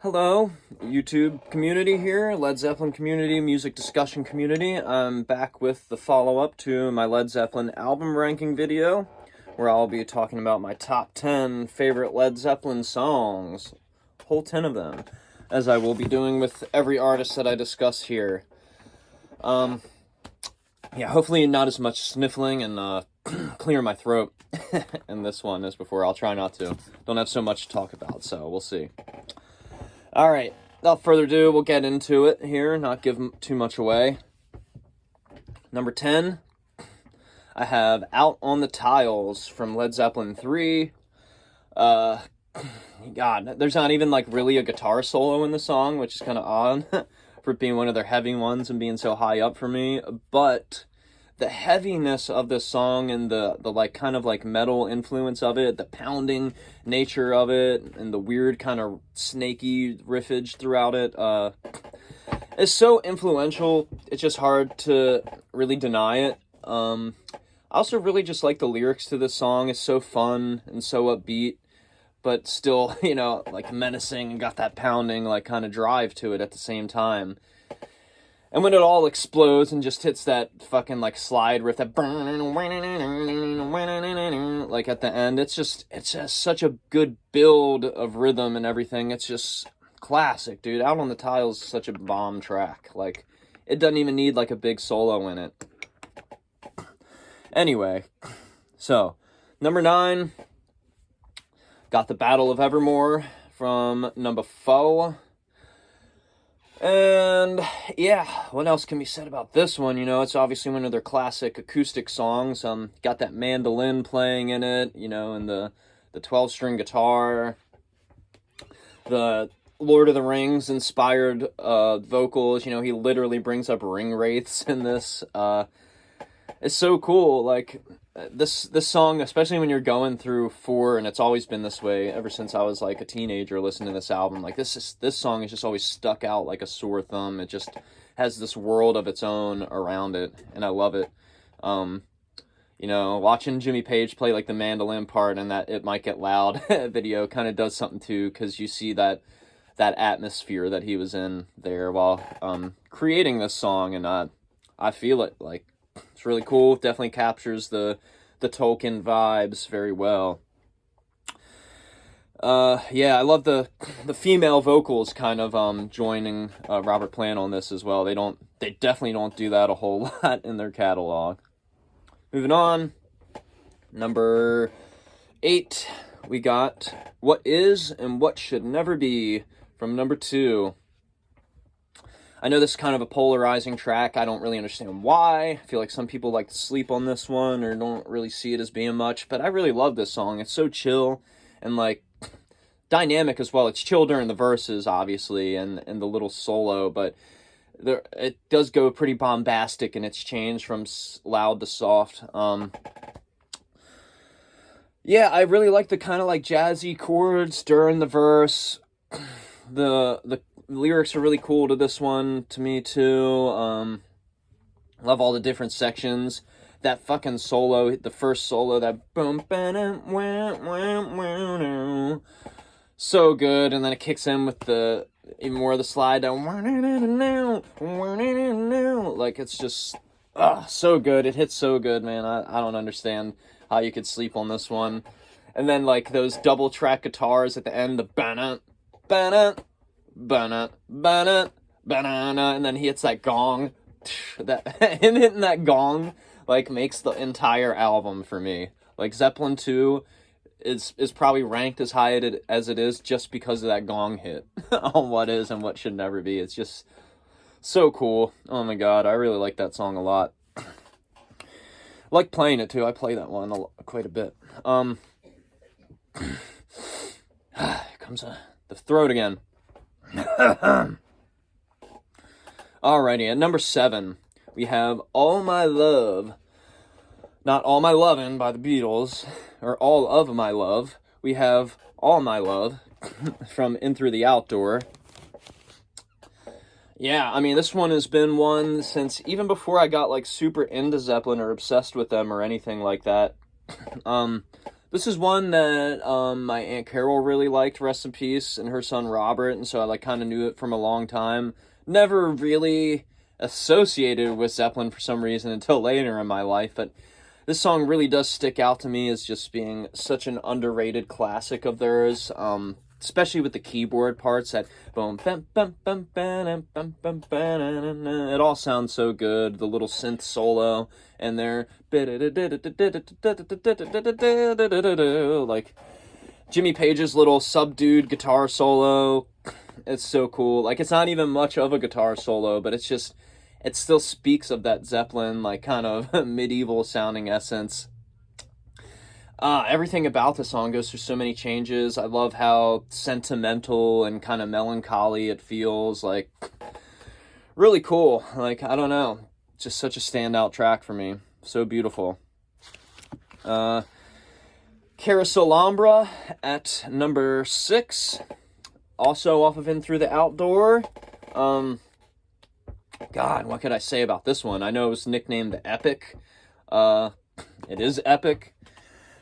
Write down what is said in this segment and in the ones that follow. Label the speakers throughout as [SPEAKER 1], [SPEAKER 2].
[SPEAKER 1] Hello, YouTube community here, Led Zeppelin community, music discussion community. I'm back with the follow-up to my Led Zeppelin album ranking video, where I'll be talking about my top 10 favorite Led Zeppelin songs, whole 10 of them, as I will be doing with every artist that I discuss here. Hopefully not as much sniffling and clear my throat in this one as before. I'll try not to. Don't have so much to talk about, so we'll see. All right, without further ado, we'll get into it here, not give too much away. Number 10, I have Out on the Tiles from Led Zeppelin 3. God, there's not even like really a guitar solo in the song, which is kind of odd for being one of their heavy ones and being so high up for me, but the heaviness of this song and the like kind of like metal influence of it, the pounding nature of it, and the weird kind of snaky riffage throughout it, is so influential. It's just hard to really deny it. I also really just like the lyrics to this song. It's so fun and so upbeat, but still, like menacing and got that pounding like kind of drive to it at the same time. And when it all explodes and just hits that fucking like slide riff, that like at the end, it's just such a good build of rhythm and everything. It's just classic, dude. Out on the Tiles is such a bomb track. Like, it doesn't even need like a big solo in it. Anyway, so number 9, got the Battle of Evermore from number 4. And yeah, what else can be said about this one? It's obviously one of their classic acoustic songs. Got that mandolin playing in it, and the 12-string guitar, the Lord of the Rings inspired vocals. He literally brings up ring wraiths in this. It's so cool. Like, this song, especially when you're going through 4, and it's always been this way ever since I was like a teenager listening to this album. Like, this song is just always stuck out like a sore thumb. It just has this world of its own around it, and I love it. Watching Jimmy Page play like the mandolin part and that It Might Get Loud video kind of does something too, because you see that atmosphere that he was in there while creating this song, and I feel it. Like, it's really cool. Definitely captures the Tolkien vibes very well. I love the female vocals kind of joining Robert Plant on this as well. They definitely don't do that a whole lot in their catalog. Moving on, number 8, we got What Is and What Should Never Be from number 2. I know this is kind of a polarizing track. I don't really understand why. I feel like some people like to sleep on this one or don't really see it as being much, but I really love this song. It's so chill and like dynamic as well. It's chill during the verses, obviously, and the little solo, but it does go pretty bombastic in its change from loud to soft. I really like the kind of like jazzy chords during the verse. The lyrics are really cool to this one, to me, too. Love all the different sections. That fucking solo, the first solo, that boom, so good. And then it kicks in with even more of the slide down. Like, it's just, so good. It hits so good, man. I don't understand how you could sleep on this one. And then, like, those double track guitars at the end, the banana, banana, and then he hits that gong. Him hitting that gong like makes the entire album for me. Like, Zeppelin 2 is probably ranked as high as it is just because of that gong hit on What Is and What Should Never Be. It's just so cool. Oh my god, I really like that song a lot. I like playing it too. I play that one quite a bit. Here comes the throat again. Alrighty, at number 7, we have All My Love. Not All My Lovin' by the Beatles, or All of My Love. We have All My Love from In Through the Outdoor. Yeah, I mean, this one has been one since even before I got like super into Zeppelin or obsessed with them or anything like that. This is one that my Aunt Carol really liked, rest in peace, and her son Robert, and so I like kind of knew it from a long time. Never really associated with Zeppelin for some reason until later in my life, but this song really does stick out to me as just being such an underrated classic of theirs. Especially with the keyboard parts, that boom, bam, bam, bam, bam, bam, bam, bam, it all sounds so good. The little synth solo and their like Jimmy Page's little subdued guitar solo. It's so cool. Like, it's not even much of a guitar solo, but it's just, it still speaks of that Zeppelin like kind of medieval sounding essence. Everything about the song goes through so many changes. I love how sentimental and kind of melancholy it feels. Like, really cool. Like, I don't know. Just such a standout track for me. So beautiful. Carouselambra at number 6. Also off of In Through the Outdoor. God, what could I say about this one? I know it was nicknamed the Epic. It is epic.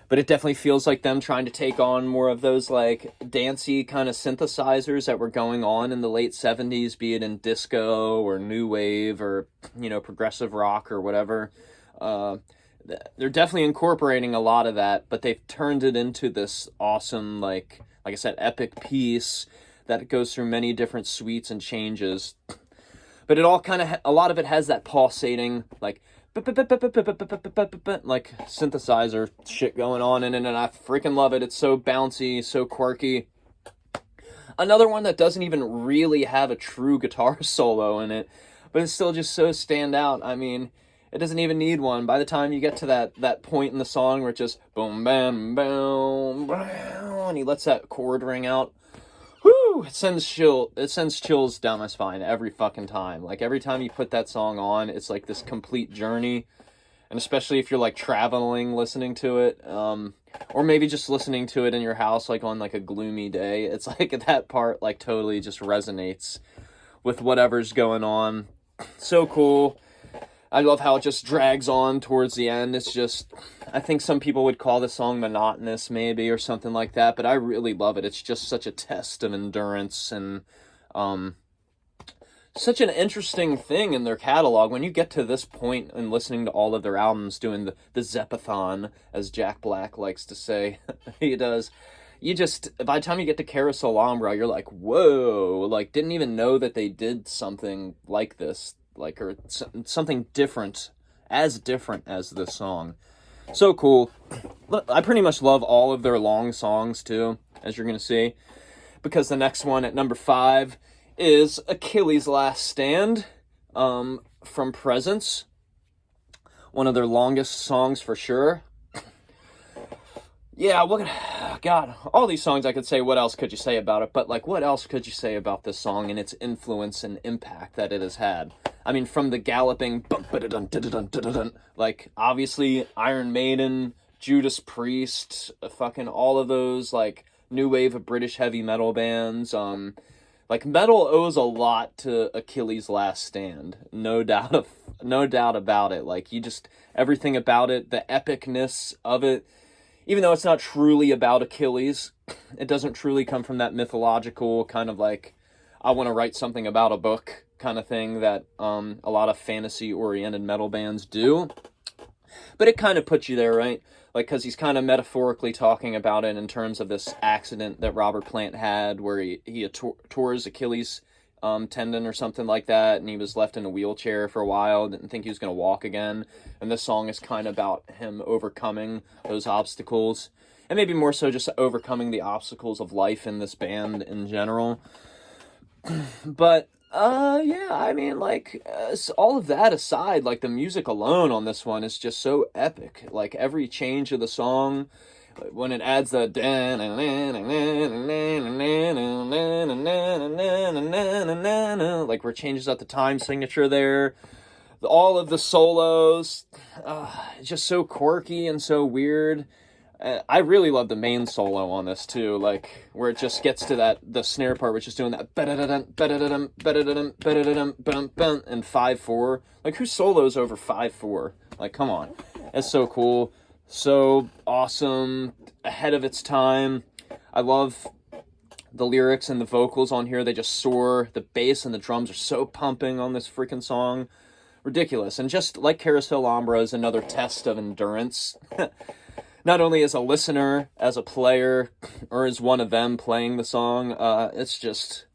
[SPEAKER 1] But it definitely feels like them trying to take on more of those, like, dancey kind of synthesizers that were going on in the late 70s, be it in disco or new wave or, you know, progressive rock or whatever. They're definitely incorporating a lot of that, but they've turned it into this awesome, like I said, epic piece that goes through many different suites and changes. But it all kind of, a lot of it has that pulsating, like synthesizer shit going on in it, and I freaking love it. It's so bouncy, so quirky. Another one that doesn't even really have a true guitar solo in it, but it's still just so stand out. I mean, it doesn't even need one. By the time you get to that point in the song where it's just boom, bam, boom, boom, and he lets that chord ring out, whoo, it sends chills down my spine every fucking time. Like, every time you put that song on, it's like this complete journey. And especially if you're like traveling, listening to it, or maybe just listening to it in your house, like on like a gloomy day, it's like that part like totally just resonates with whatever's going on. So cool. I love how it just drags on towards the end. It's just, I think some people would call the song monotonous maybe or something like that, but I really love it. It's just such a test of endurance and such an interesting thing in their catalog. When you get to this point and listening to all of their albums, doing the Zeppathon, as Jack Black likes to say, he does, you just, by the time you get to Carouselambra, you're like, whoa, like, didn't even know that they did something like this, like, or something different as this song. So cool. I pretty much love all of their long songs too, as you're gonna see, because the next one at number 5 is Achilles' Last Stand, from Presence. One of their longest songs for sure. Yeah, God, all these songs I could say, what else could you say about it? But, like, what else could you say about this song and its influence and impact that it has had? I mean, from the galloping, like, obviously, Iron Maiden, Judas Priest, fucking all of those, like, new wave of British heavy metal bands. Like, metal owes a lot to Achilles' Last Stand. No doubt about it. Like, you just, everything about it, the epicness of it, even though it's not truly about Achilles, it doesn't truly come from that mythological kind of like, I want to write something about a book kind of thing that a lot of fantasy-oriented metal bands do. But it kind of puts you there, right? Like, because he's kind of metaphorically talking about it in terms of this accident that Robert Plant had where he tore his Achilles tendon or something like that, and he was left in a wheelchair for a while, didn't think he was going to walk again, and this song is kind of about him overcoming those obstacles, and maybe more so just overcoming the obstacles of life in this band in general. But yeah, I mean, like, all of that aside, like, the music alone on this one is just so epic. Like, every change of the song, when it adds the like, where it changes out the time signature there, all of the solos, it's just so quirky and so weird. I really love the main solo on this too, like, where it just gets to the snare part, which is doing that and 5/4. Like, who solos over 5/4? Like, come on, it's so cool. So awesome, ahead of its time. I love the lyrics and the vocals on here. They just soar. The bass and the drums are so pumping on this freaking song. Ridiculous. And just like Carousel Ombra is another test of endurance. Not only as a listener, as a player, or as one of them playing the song, it's just,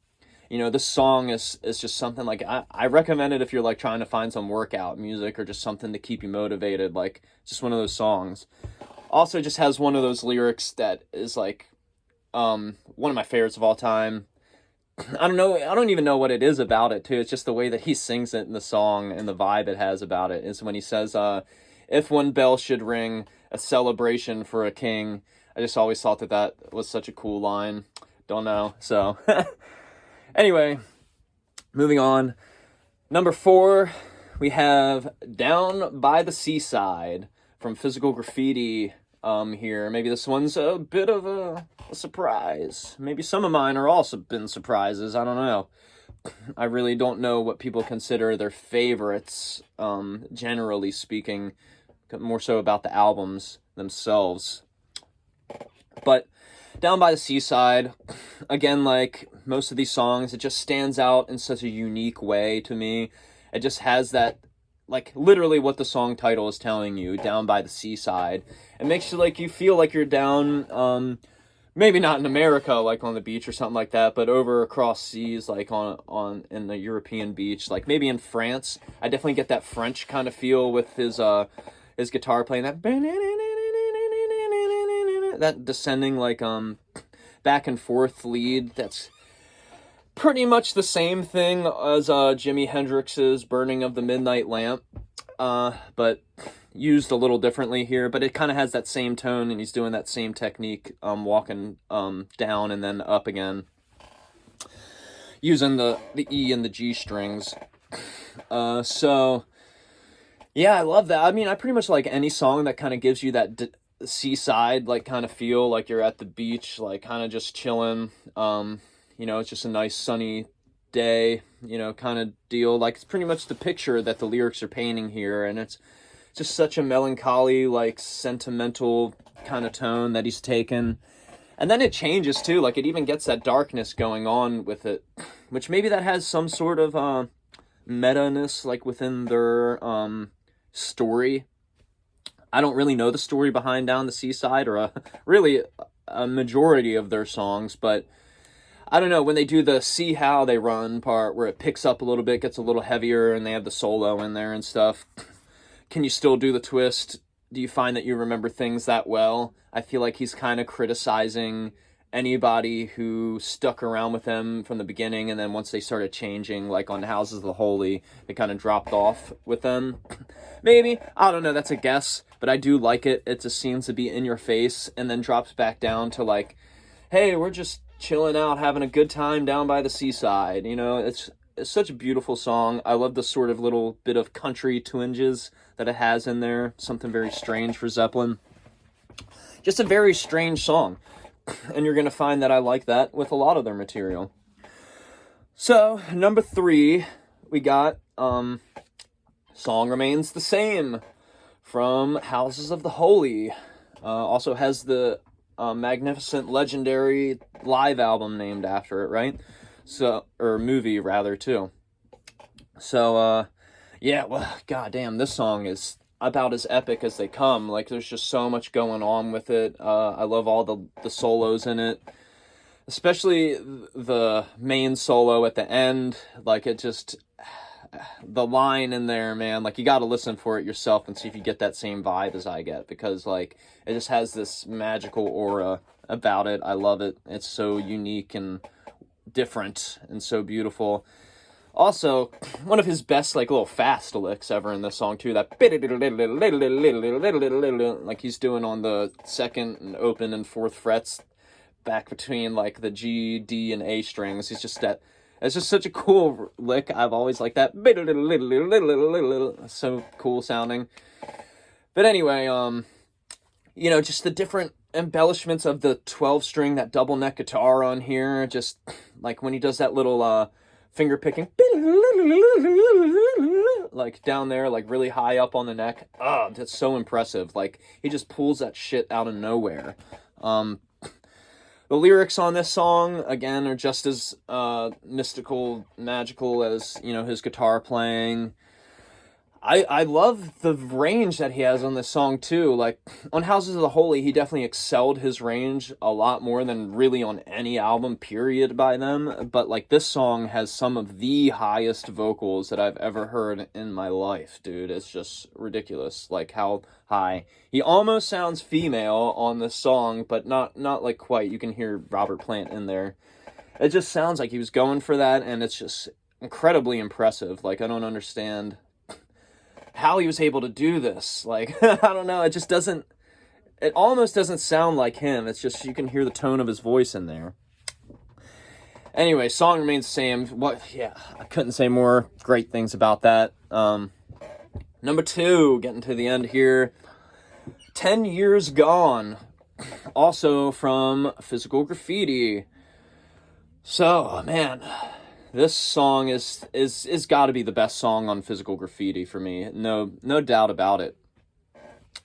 [SPEAKER 1] this song is just something like, I recommend it if you're like trying to find some workout music or just something to keep you motivated. Like, just one of those songs. Also just has one of those lyrics that is like, one of my favorites of all time. I don't even know what it is about it too. It's just the way that he sings it in the song and the vibe it has about it is when he says, if one bell should ring, a celebration for a king. I just always thought that was such a cool line. Don't know. So anyway, moving on. Number 4, we have Down by the Seaside from Physical Graffiti. Here. Maybe this one's a bit of a surprise. Maybe some of mine are also been surprises. I don't know. I really don't know what people consider their favorites, generally speaking, more so about the albums themselves. But Down by the Seaside, again, like most of these songs, it just stands out in such a unique way to me. It just has that, like, literally what the song title is telling you, Down by the Seaside. It makes you, like, you feel like you're down, maybe not in America, like on the beach or something like that, but over across seas, like in the European beach, like maybe in France. I definitely get that French kind of feel with his guitar playing that descending, like, back and forth lead. That's pretty much the same thing as Jimi Hendrix's Burning of the Midnight Lamp, but used a little differently here. But it kind of has that same tone, and he's doing that same technique, walking down and then up again, using the E and the G strings. So yeah, I love that. I mean, I pretty much like any song that kind of gives you that seaside, like, kind of feel like you're at the beach, like kind of just chilling. It's just a nice sunny day, kind of deal. Like, it's pretty much the picture that the lyrics are painting here, and it's just such a melancholy, like, sentimental kind of tone that he's taken. And then it changes too, like, it even gets that darkness going on with it, which maybe that has some sort of meta-ness, like, within their story. I don't really know the story behind Down the Seaside, or really a majority of their songs, but I don't know, when they do the See How They Run part, where it picks up a little bit, gets a little heavier, and they have the solo in there and stuff, can you still do the twist? Do you find that you remember things that well? I feel like he's kind of criticizing anybody who stuck around with him from the beginning, and then once they started changing, like on Houses of the Holy, they kind of dropped off with them. Maybe. I don't know, that's a guess, but I do like it. It just seems to be in your face, and then drops back down to, like, hey, we're just chilling out, having a good time down by the seaside. It's such a beautiful song. I love the sort of little bit of country twinges that it has in there. Something very strange for Zeppelin. Just a very strange song. And you're going to find that I like that with a lot of their material. So, number 3, we got Song Remains the Same from Houses of the Holy. Also has the magnificent, legendary live album named after it, right? So, or movie rather, too. So, yeah, well, goddamn, this song is about as epic as they come. Like, there's just so much going on with it. I love all the solos in it, especially the main solo at the end. Like, it just, the line in there, man, like, you gotta listen for it yourself and see if you get that same vibe as I get, because, like, it just has this magical aura about it. I love it. It's so unique and different and so beautiful. Also, one of his best, like, little fast licks ever in this song, too. That like he's doing on the second and open and fourth frets back between, like, the G, D, and A strings. He's just that. It's just such a cool lick. I've always liked that. So cool sounding. But anyway, just the different embellishments of the 12-string, that double neck guitar on here. Just, like, when he does that little, finger picking, like down there, like really high up on the neck. Oh, that's so impressive. Like he just pulls that shit out of nowhere. The lyrics on this song, again, are just as mystical, magical as, you know, his guitar playing. I love the range that he has on this song, too. Like, on Houses of the Holy, he definitely excelled his range a lot more than really on any album, period, by them. But, like, this song has some of the highest vocals that I've ever heard in my life, dude. It's just ridiculous, like, how high. He almost sounds female on this song, but not like, quite. You can hear Robert Plant in there. It just sounds like he was going for that, and it's just incredibly impressive. Like, I don't understand how he was able to do this. Like, I don't know, it almost doesn't sound like him. It's just, you can hear the tone of his voice in there. Anyway, song remains the same. I couldn't say more great things about that. Number 2, getting to the end here. 10 Years Gone, also from Physical Graffiti. So, man, this song is got to be the best song on Physical Graffiti for me. No doubt about it.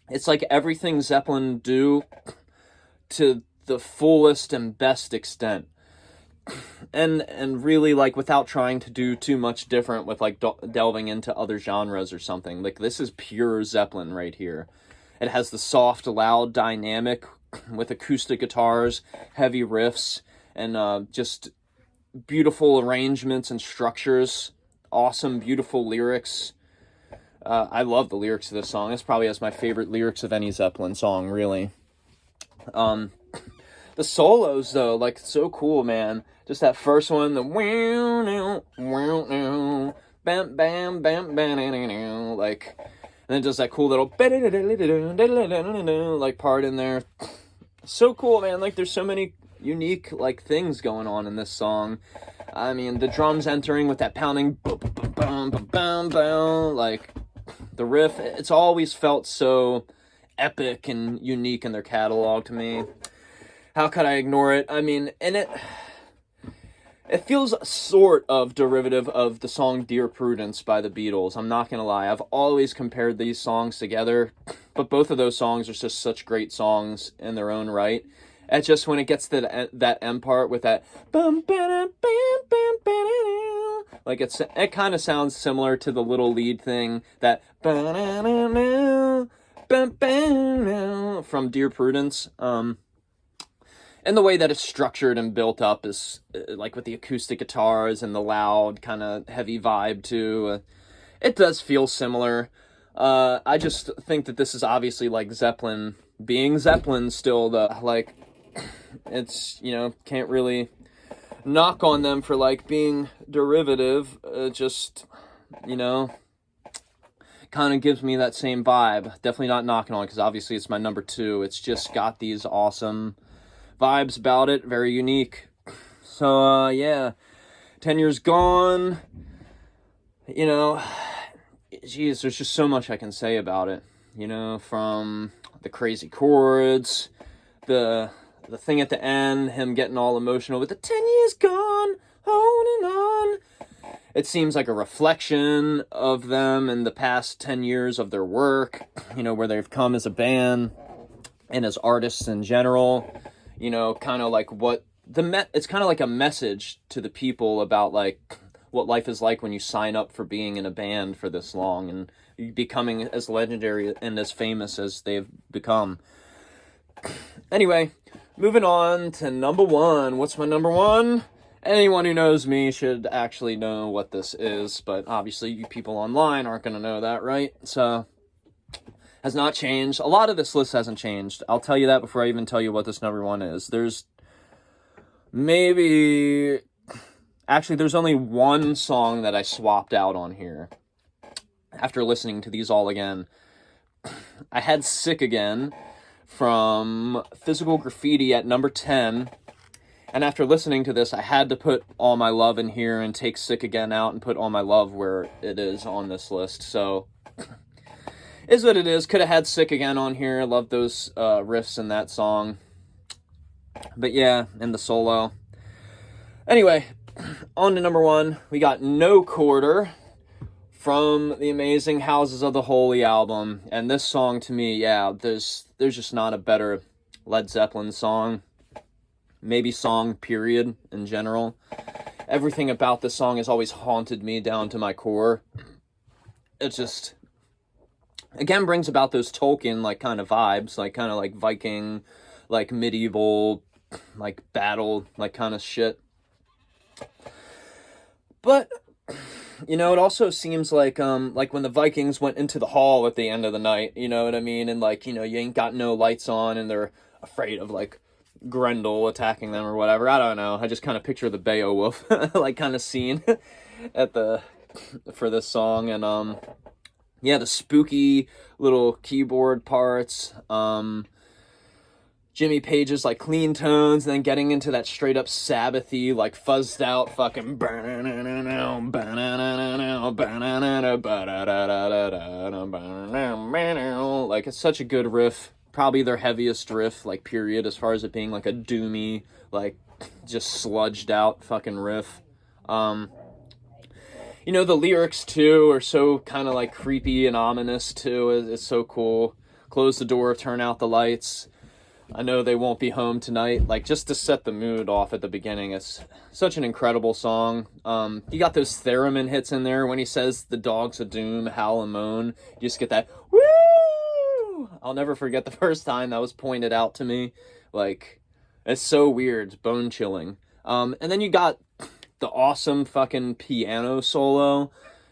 [SPEAKER 1] It's like everything Zeppelin do to the fullest and best extent. And really, like, without trying to do too much different with, like, delving into other genres or something. Like, this is pure Zeppelin right here. It has the soft, loud dynamic with acoustic guitars, heavy riffs, and just beautiful arrangements and structures, awesome, beautiful lyrics. I love the lyrics of this song. This probably has my favorite lyrics of any Zeppelin song, really. The solos, though, like, so cool, man. Just that first one, the bam, bam, bam, bam, like, and then just that cool little like part in there. So cool, man. Like, there's so many unique, like, things going on in this song. I mean, the drums entering with that pounding, like, the riff, it's always felt so epic and unique in their catalog to me. How could I ignore it? I mean, and it feels sort of derivative of the song Dear Prudence by the Beatles. I'm not gonna lie, I've always compared these songs together, but both of those songs are just such great songs in their own right. It's just when it gets to that end part with that like it kind of sounds similar to the little lead thing that from Dear Prudence. And the way that it's structured and built up is like with the acoustic guitars and the loud kind of heavy vibe too. It does feel similar. I just think that this is obviously like Zeppelin being Zeppelin still, though. Like, it's, you know, can't really knock on them for, like, being derivative. Just, you know, kind of gives me that same vibe. Definitely not knocking on it, because obviously it's my number 2. It's just got these awesome vibes about it. Very unique. So, yeah. 10 Years Gone. You know, geez, there's just so much I can say about it. You know, from the crazy chords, the thing at the end, him getting all emotional with the 10 years gone, holding on. It seems like a reflection of them in the past 10 years of their work, you know, where they've come as a band and as artists in general. You know, kind of like it's kind of like a message to the people about, like, what life is like when you sign up for being in a band for this long and becoming as legendary and as famous as they've become. Anyway, moving on to number 1. What's my number 1? Anyone who knows me should actually know what this is, but obviously you people online aren't going to know that, right? So, has not changed. A lot of this list hasn't changed. I'll tell you that before I even tell you what this number 1 is. There's only one song that I swapped out on here after listening to these all again. I had Sick Again from Physical Graffiti at number 10. And after listening to this, I had to put All My Love in here and take Sick Again out and put All My Love where it is on this list. So, is what it is. Could have had Sick Again on here. I love those riffs in that song. But yeah, and the solo. Anyway, on to number 1, we got No Quarter from the amazing Houses of the Holy album. And this song, to me, yeah, there's just not a better Led Zeppelin song. Maybe song, period, in general. Everything about this song has always haunted me down to my core. It just, again, brings about those Tolkien, like, kind of vibes, like, kind of like Viking, like, medieval, like, battle, like, kind of shit. But, you know, it also seems like when the Vikings went into the hall at the end of the night, you know what I mean? And, like, you know, you ain't got no lights on, and they're afraid of, like, Grendel attacking them or whatever. I don't know. I just kind of picture the Beowulf, like, kind of scene for this song. And, yeah, the spooky little keyboard parts, Jimmy Page's, like, clean tones, and then getting into that straight up Sabbathy, like, fuzzed out fucking like, it's such a good riff. Probably their heaviest riff, like, period, as far as it being, like, a doomy, like, just sludged out fucking riff. You know, the lyrics, too, are so kind of, like, creepy and ominous, too. It's so cool. Close the door, turn out the lights. I know they won't be home tonight. Like, just to set the mood off at the beginning. It's such an incredible song. You got those theremin hits in there when he says the dogs of doom howl and moan. You just get that, woo! I'll never forget the first time that was pointed out to me. Like, it's so weird. Bone chilling. And then you got the awesome fucking piano solo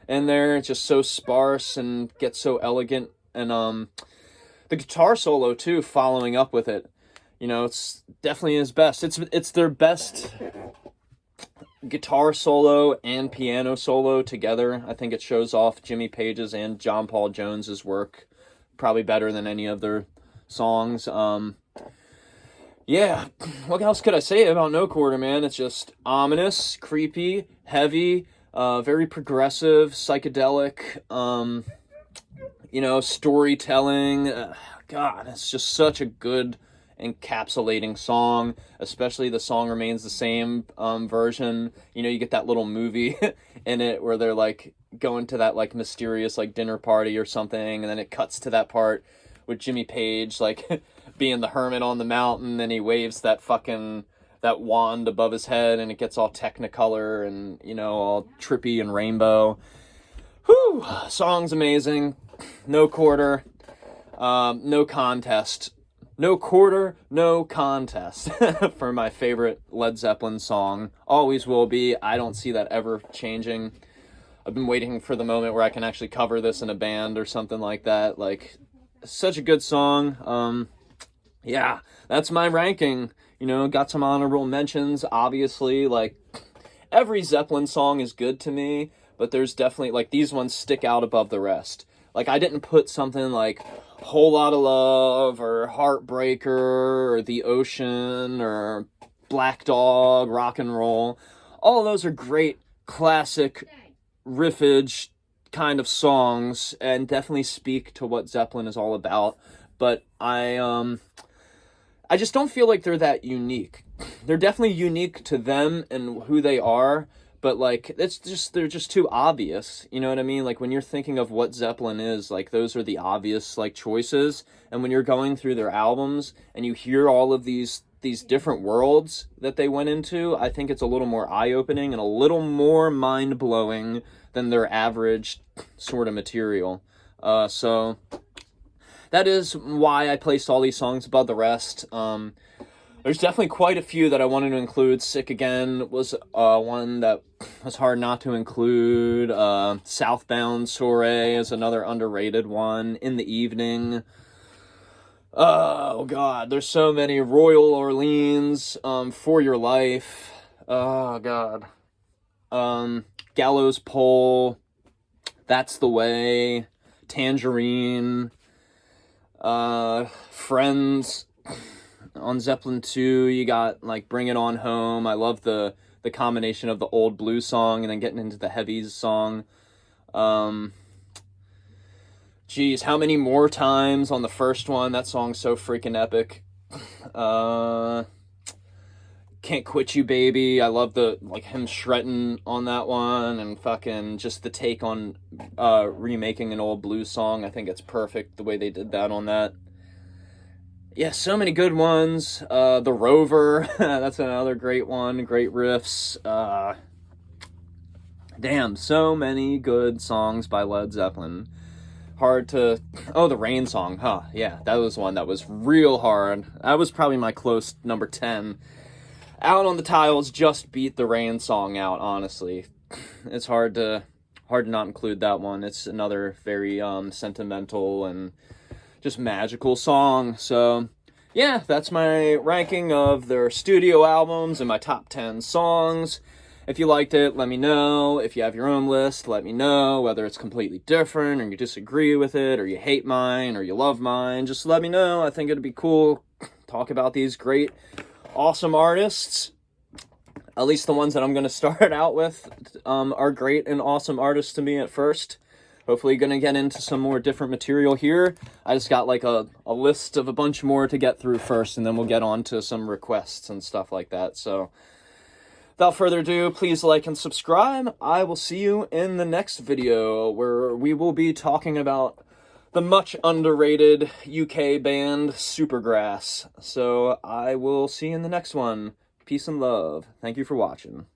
[SPEAKER 1] in there. It's just so sparse and gets so elegant. And, the guitar solo, too, following up with it. You know, it's definitely his best. It's their best guitar solo and piano solo together. I think it shows off Jimmy Page's and John Paul Jones's work probably better than any of their songs. Yeah, what else could I say about No Quarter, man? It's just ominous, creepy, heavy, very progressive, psychedelic, you know, storytelling. God, it's just such a good encapsulating song, especially the Song Remains the Same version. You know, you get that little movie in it where they're, like, going to that, like, mysterious, like, dinner party or something, and then it cuts to that part with Jimmy Page, like, being the hermit on the mountain, and he waves that wand above his head, and it gets all technicolor and, you know, all trippy and rainbow. Whew! Song's amazing. No Quarter, no contest. No Quarter, no contest for my favorite Led Zeppelin song. Always will be. I don't see that ever changing. I've been waiting for the moment where I can actually cover this in a band or something like that. Like, such a good song. Yeah, that's my ranking. You know, got some honorable mentions, obviously. Like, every Zeppelin song is good to me, but there's definitely, like, these ones stick out above the rest. Like, I didn't put something like Whole Lotta Love or Heartbreaker or The Ocean or Black Dog, Rock and Roll. All of those are great, classic, riffage kind of songs and definitely speak to what Zeppelin is all about. But I just don't feel like they're that unique. They're definitely unique to them and who they are, but, like, they're just too obvious. You know what I mean? Like, when you're thinking of what Zeppelin is, like, those are the obvious, like, choices. And when you're going through their albums and you hear all of these different worlds that they went into, I think it's a little more eye-opening and a little more mind-blowing than their average sort of material. So that is why I placed all these songs above the rest. There's definitely quite a few that I wanted to include. Sick Again was one that was hard not to include. Southbound Soiree is another underrated one. In the Evening. Oh, God, there's so many. Royal Orleans, For Your Life. Oh, God. Gallows Pole. That's the Way. Tangerine. Friends. On Zeppelin 2, you got, like, Bring It On Home. I love the combination of the old blues song and then getting into the heavies song. Geez, How Many More Times on the first one? That song's so freaking epic. God, Can't Quit You Baby. I love the, like, him shredding on that one, and fucking just the take on remaking an old blues song. I think it's perfect the way they did that on that. Yeah, so many good ones. The Rover, that's another great one. Great riffs. Damn, so many good songs by Led Zeppelin. Hard to... Oh, the Rain song, huh? Yeah, that was one that was real hard. That was probably my close number 10. Out on the Tiles just beat the Rain song out, honestly. It's hard to not include that one. It's another very sentimental and just magical song. So yeah, that's my ranking of their studio albums and my top 10 songs. If you liked it, let me know. If you have your own list, let me know. Whether it's completely different, or you disagree with it, or you hate mine, or you love mine, just let me know. I think it'd be cool. Talk about these great, awesome artists. At least the ones that I'm going to start out with are great and awesome artists to me at first. Hopefully going to get into some more different material here. I just got like a list of a bunch more to get through first, and then we'll get on to some requests and stuff like that. So without further ado, please like and subscribe. I will see you in the next video, where we will be talking about the much underrated UK band Supergrass. So I will see you in the next one. Peace and love. Thank you for watching.